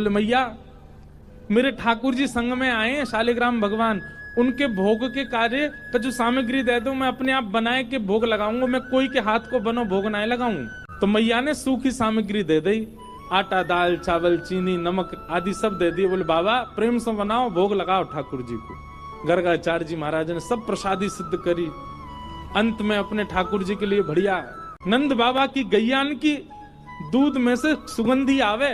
बोले मैया मेरे ठाकुर जी संग में आए हैं शालिग्राम भगवान, उनके भोग के कार्य का जो सामग्री दे दो मैं अपने आप बनाए के भोग लगाऊंगा, मैं कोई के हाथ को बनो भोग ना लगाऊं। तो मैया ने सूखी सामग्री दे दी, आटा दाल चावल चीनी नमक आदि सब दे दिए। बोले बाबा प्रेम से बनाओ भोग लगाओ ठाकुर जी को। गर्गाचार्य जी महाराज ने सब प्रसादी सिद्ध करी। अंत में अपने ठाकुर जी के लिए बढ़िया नंद बाबा की गैयान की दूध में से सुगंधी आवे।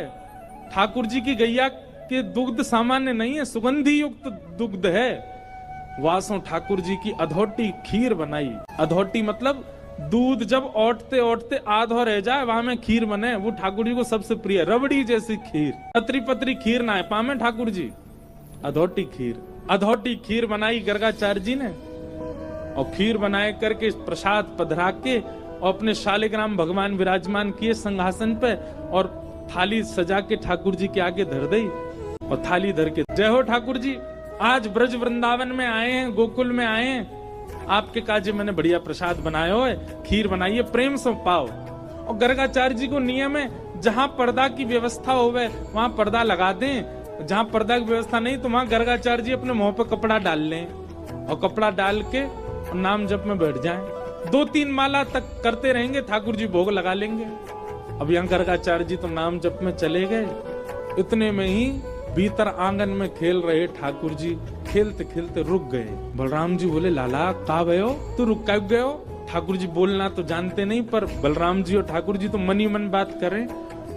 ठाकुर जी की गैया के दुग्ध सामान्य नहीं है, सुगंधी युक्त दुग्ध है। वासों ठाकुर जी की अधोटी खीर बनाई। अधोटी मतलब दूध जब ओटते ओटते आधो रह जाए वहां में खीर बने, वो ठाकुर जी को सबसे प्रिय। रबड़ी जैसी खीर, पतरी पतरी खीर ना है पामे ठाकुर जी, अधोटी खीर। अधोटी खीर बनाई गर्गाचार्य जी ने, और खीर बनाए करके प्रसाद पधरा के और अपने शालिग्राम भगवान विराजमान किए सिंहासन पे, और थाली सजा के ठाकुर जी के आगे धर दी। और थाली धर के जय हो ठाकुर जी, आज ब्रज वृंदावन में आए हैं, गोकुल में आए हैं, आपके काजे मैंने बढ़िया प्रसाद बनाया हो, खीर बनाइए प्रेम से पाओ। और गर्गाचार्य जी को नियम है जहां पर्दा की व्यवस्था होवे वहां पर्दा लगा दें, जहां पर्दा की व्यवस्था नहीं तो वहां गर्गाचार्य जी अपने मुंह पे कपड़ा डाल लें और कपड़ा डाल के नाम जप में बैठ जाएं। 2-3 माला तक करते रहेंगे, ठाकुर जी भोग लगा लेंगे। अब यहाँ गर्गाचार्य जी तो नाम जप में चले गए। इतने में ही भीतर आंगन में खेल रहे ठाकुर जी खेलते खेलते रुक गए। बलराम जी बोले लाला का भयो तू रुक कब गए हो? ठाकुर जी बोलना तो जानते नहीं, पर बलराम जी और ठाकुर जी तो मन ही मन बात करें।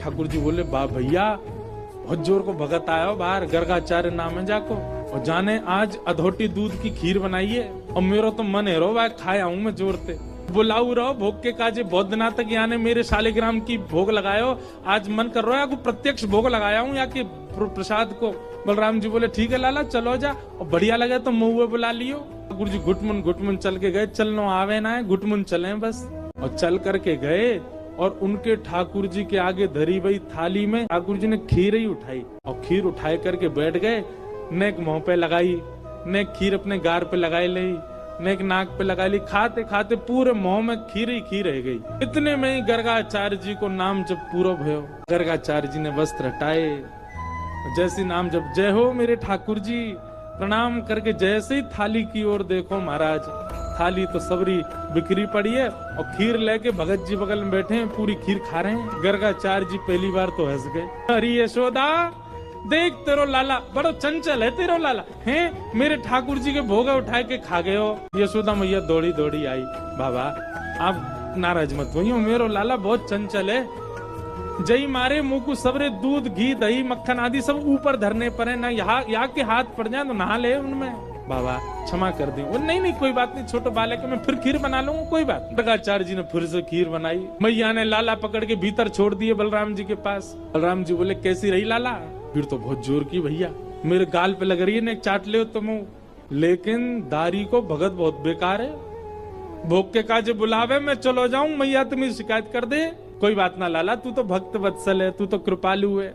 ठाकुर जी बोले बा भैया बहुत जोर को भगत आयो बाहर, गर्गाचार्य नाम है जाको, और जाने आज अधोटी दूध की खीर बनाइए, और मेरा तो मन है रो भाई खाया हूं मैं जोर से, बुलाऊ रहो भोग के काजे। बहुत दिना तक यहाँ ने मेरे शालिग्राम की भोग लगायो, आज मन कर रहा है प्रत्यक्ष भोग लगाया हूँ यहाँ के प्रसाद को। बलराम जी बोले ठीक है लाला चलो जा, और बढ़िया लगे तो मुँह बुला लियो। ठाकुर जी घुटमुन चल के गए, चलनो आवे ना है घुटमुन चले बस। और चल करके गए और उनके ठाकुर जी के आगे धरी हुई थाली में ठाकुर जी ने खीर ही उठाई, और खीर उठाए करके बैठ गए। नेक मुंह पे लगाई, नेक खीर अपने गार पे लगाई ली, नेक नाक पे लगा ली। खाते खाते पूरे मुंह में खीर ही खीर रह गई। इतने में ही गर्गाचार्य जी को नाम जब पूरा भयो, गर्गाचार्य जी ने वस्त्र हटाए, जैसी नाम जब जय हो मेरे ठाकुर जी, प्रणाम करके जैसे ही थाली की ओर देखो महाराज, थाली तो सबरी बिखरी पड़ी है, और खीर लेके भगत जी बगल में बैठे हैं, पूरी खीर खा रहे हैं। गर्गाचार्य जी पहली बार तो हंस गए। अरे यशोदा देख तेरो लाला बड़ो चंचल है, तेरो लाला हैं मेरे ठाकुर जी के भोग उठा के खा गए हो। यशोदा मैया दौड़ी दौड़ी आई, बाबा आप नाराज मत होइए, मेरो लाला बहुत चंचल है, जई मारे मुंह को सबरे दूध घी दही मक्खन आदि सब ऊपर धरने पर है ना, यहाँ के हाथ पड़ जाए तो नहा ले उनमें, बाबा क्षमा कर दी। नहीं कोई बात नहीं, छोटे बालक मैं फिर खीर बना लूंगा कोई बात। गर्गाचार्य जी ने फिर से खीर बनाई। मैया ने लाला पकड़ के भीतर छोड़ दिए बलराम जी के पास। बलराम जी बोले कैसी रही लाला? फिर तो बहुत जोर की भैया, मेरे गाल पे लग रही है, ने चाट ले तो मुंह, लेकिन दारी को भगत बहुत बेकार है, भोग के काजे बुलावे मैं चलो जाऊं, मैया तुम्हें शिकायत कर दे। कोई बात ना लाला, तू तो भक्त वत्सल है, तू तो कृपालु है,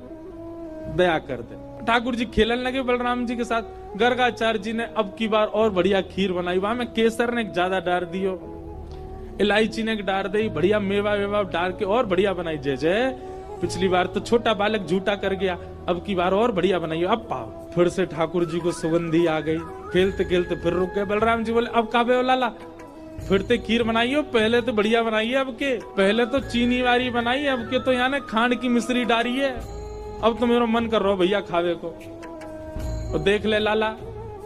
दया कर दे। ठाकुर जी खेलने लगे बलराम जी के साथ। गर्गाचार्य जी ने अब की बार और बढ़िया खीर बनाई, वहां में केसर ने ज्यादा डाल दियो, इलायची ने डाल दी, बढ़िया मेवा वेवा डाल के और बढ़िया बनाई। जय जय, पिछली बार तो छोटा बालक झूठा कर गया, अब की बार और बढ़िया बनाइए। अब पाओ फिर से ठाकुर जी को सुगंधी आ गई। खेलते खेलते फिर रुक गए। बलराम जी बोले अब काबे लाला फिर ते खीर बनाइयो, पहले तो बढ़िया बनाइए, अब के पहले तो चीनी वाली बनाई, अब के तो यहाँ ने खांड की मिश्री डाली है, अब तो मेरा मन कर रहा भैया खावे को। और देख ले लाला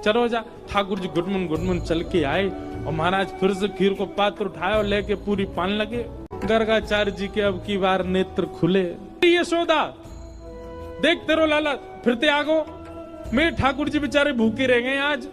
चलो जा। ठाकुर जी घुटमुन चल के आए, और महाराज फिर से खीर को पात्र उठाए और लेके पूरी पान लगे। गर्गाचार्य जी के अब की बार नेत्र खुले। यशोदा देख तेरो लाला फिर ते आगो, मेरे ठाकुर जी बेचारे भूखे रह गए आज,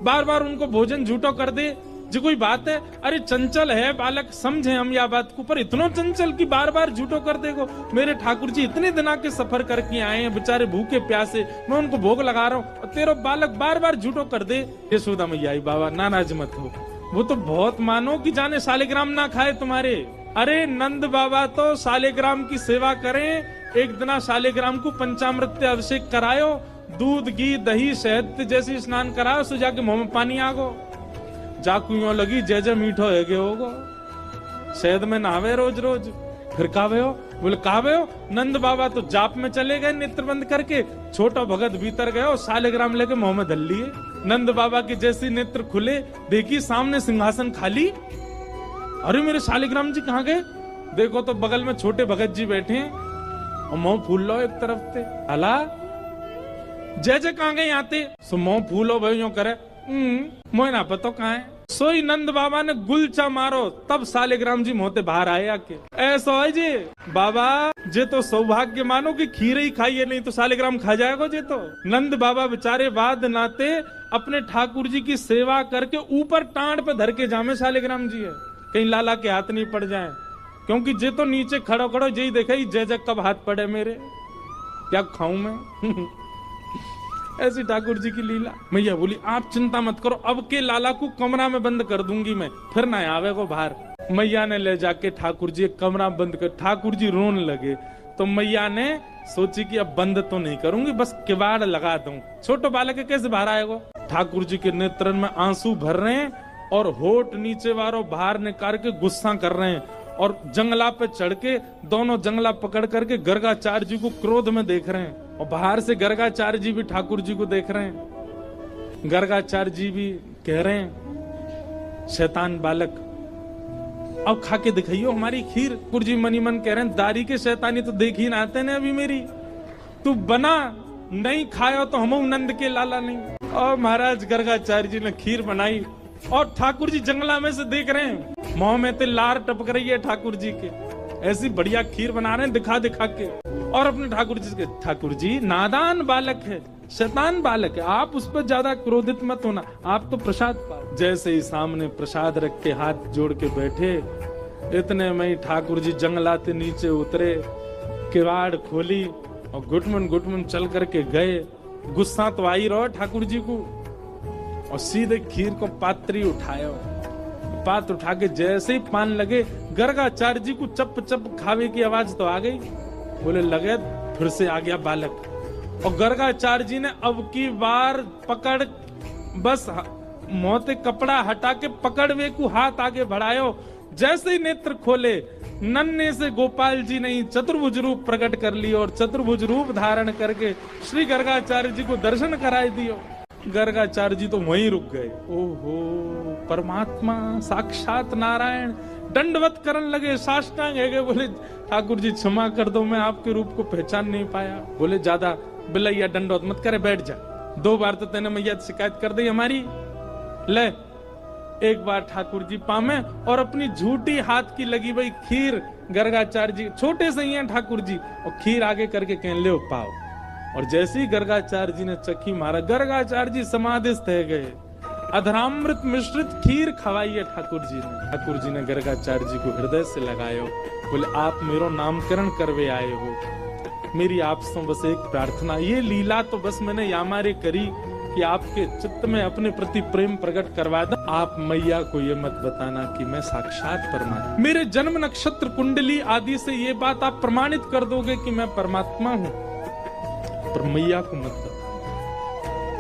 बार बार उनको भोजन झूठो कर दे जी कोई बात है? अरे चंचल है बालक, समझे हम या बात को, पर इतना चंचल कि बार बार झूठो कर देगो। मेरे ठाकुर जी इतने दिना के सफर करके आए हैं, बेचारे भूखे प्यासे, मैं उनको भोग लगा रहा हूँ और तेरा बालक बार बार झूठो कर दे। यशोदा मैया आई, बाबा नाराज मत हो, वो तो बहुत मानो कि जाने शालिग्राम ना खाए तुम्हारे। अरे नंद बाबा तो शालिग्राम की सेवा करें, एक दिना शालिग्राम को पंचामृत अभिषेक करायो, दूध घी दही शहद जैसे स्नान कराओ, सो जाके मुंह में पानी आगो, जाकू यो लगी जय जय मीठो है गे होगो, शहद में नहावे रोज रोज, फिर कावे हो? बोले कावे हो? नंद बाबा तो जाप में चले गए नेत्र बंद करके, छोटा भगत भीतर गए और शालिग्राम लेके मुंह में धल लिए। नंद बाबा के जैसे नेत्र खुले, देखी सामने सिंहासन खाली। अरे मेरे शालिग्राम जी कहाँ गए? देखो तो बगल में छोटे भगत जी बैठे हैं और मुंह फूल लो एक तरफ से। अला जय जय कहाँ गए आते? सो मुंह फूलो भाई यूं करे, मोह ना पतो कहाँ है। सोई नंद बाबा ने गुलचा मारो, तब शालिग्राम जी मोहते बाहर आए आके। ऐसा है जी बाबा, जे तो सौभाग्य मानो कि खीर ही खाइए, नहीं तो शालिग्राम खा जाएगा जे तो। नंद बाबा बेचारे बाद नाते अपने ठाकुर जी की सेवा करके ऊपर टांड पे धर के जामे शालिग्राम जी है, कहीं लाला के हाथ नहीं पड़ जाए, क्योंकि जे तो नीचे खड़ो खड़ो यही देखे जय जय कब हाथ पड़े मेरे, क्या खाऊं मैं। ऐसी ठाकुर जी की लीला। मैया बोली आप चिंता मत करो, अब के लाला को कमरा में बंद कर दूंगी मैं, फिर ना आवे को बाहर। मैया ने ले जाके ठाकुर जी एक कमरा बंद कर, ठाकुर जी रोने लगे तो मैया ने सोची कि अब बंद तो नहीं करूंगी, बस किवाड़ लगा दूं। छोटे बालक कैसे बाहर आएगा? ठाकुर जी के नेत्रन में आंसू भर रहे हैं और होठ नीचे वारों बाहर निकाल के गुस्सा कर रहे हैं, और जंगला पे चढ़ के दोनों जंगला पकड़ करके गर्गाचार्य जी को क्रोध में देख रहे हैं, और बाहर से गर्गाचार्य जी भी ठाकुर जी को देख रहे हैं। गर्गाचार्य जी भी कह रहे हैं शैतान बालक अब खा के दिखाइयो हमारी खीर। ठाकुर जी मनी मन कह रहे हैं दारी के शैतानी तो देख ही ना आते ने अभी मेरी, तू बना नहीं खायो तो हम नंद के लाला नहीं। और महाराज गर्गाचार्य जी ने खीर बनाई और ठाकुर जी जंगला में से देख रहे हैं, मुंह में ते लार टपक रही है ठाकुर जी के, ऐसी बढ़िया खीर बना रहे हैं दिखा दिखा के। और अपने ठाकुर जी के, ठाकुर जी नादान बालक है, शैतान बालक है, आप उस पर ज्यादा क्रोधित मत होना, आप तो प्रसाद पाओ। जैसे ही सामने प्रसाद रख के हाथ जोड़ के बैठे, इतने में ही ठाकुर जी जंगला से नीचे उतरे, किवाड़ खोली और घुटमन चल करके गए। गुस्सा तो आई रहो ठाकुर जी को, और सीधे खीर को पात्री उठाया, पात्र उठा के जैसे ही पान लगे, गर्गाचार्य जी को चप चप खावे की आवाज तो आ गई। बोले लगे फिर से आ गया बालक, और गर्गाचार्य जी ने अब की बार पकड़, बस मोते कपड़ा हटा के पकड़ वे को हाथ आगे बढ़ायो। जैसे ही नेत्र खोले, नन्हे से गोपाल जी ने चतुर्भुज रूप प्रकट कर लियो, और चतुर्भुज रूप धारण करके श्री गर्गाचार्य जी को दर्शन कराए दियो। गर्गाचार्य जी तो वहीं रुक गए। ओहो परमात्मा साक्षात नारायण, दंडवत करने लगे, साष्टांग है गए। बोले ठाकुर जी क्षमा कर दो, मैं आपके रूप को पहचान नहीं पाया। बोले ज्यादा बिलैया दंडवत मत करे, बैठ जा, 2 बार तो तेने मैया शिकायत कर दी हमारी, ले 1 बार ठाकुर जी पामे। और अपनी झूठी हाथ की लगी भाई खीर, गर्गाचार्य जी छोटे से ही हैं ठाकुर जी, और खीर आगे करके कह ले पाओ। और जैसे ही गर्गाचार्य जी ने चक्की मारा, गर्गाचार्य जी समाधिस्थ है गए। अधरामृत मिश्रित खीर खवाई है ठाकुर जी ने। ठाकुर जी ने गर्गाचार्य जी को हृदय से लगायो, बोले आप मेरो नामकरण करवे आए हो, मेरी आपसे बस एक प्रार्थना, ये लीला तो बस मैंने यामारे करी कि आपके चित्त में अपने प्रति प्रेम प्रकट करवा दो। आप मैया को ये मत बताना कि मैं साक्षात परमात्मा, मेरे जन्म नक्षत्र कुंडली आदि से ये बात आप प्रमाणित कर दोगे कि मैं परमात्मा हूँ, पर मैया को मत बता।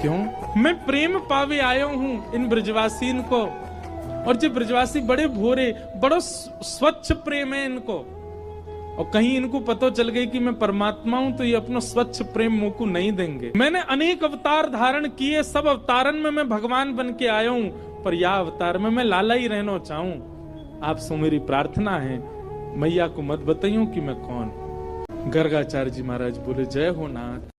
क्यों? मैं प्रेम पावे आयो हूँ इन ब्रजवासीन को, और जो ब्रजवासी बड़े भोरे, बड़ो स्वच्छ प्रेम है इनको, और कहीं इनको पता चल गई कि मैं परमात्मा हूं तो ये अपना स्वच्छ प्रेम मुंह को नहीं देंगे। मैंने अनेक अवतार धारण किए, सब अवतारन में मैं भगवान बन के आया हूं, पर यह अवतार में मैं लाला ही रहना चाहूं। आपसे मेरी प्रार्थना है, मैया को मत बताइयो कि मैं कौन। गर्गाचार्य जी महाराज बोले जय हो नाथ।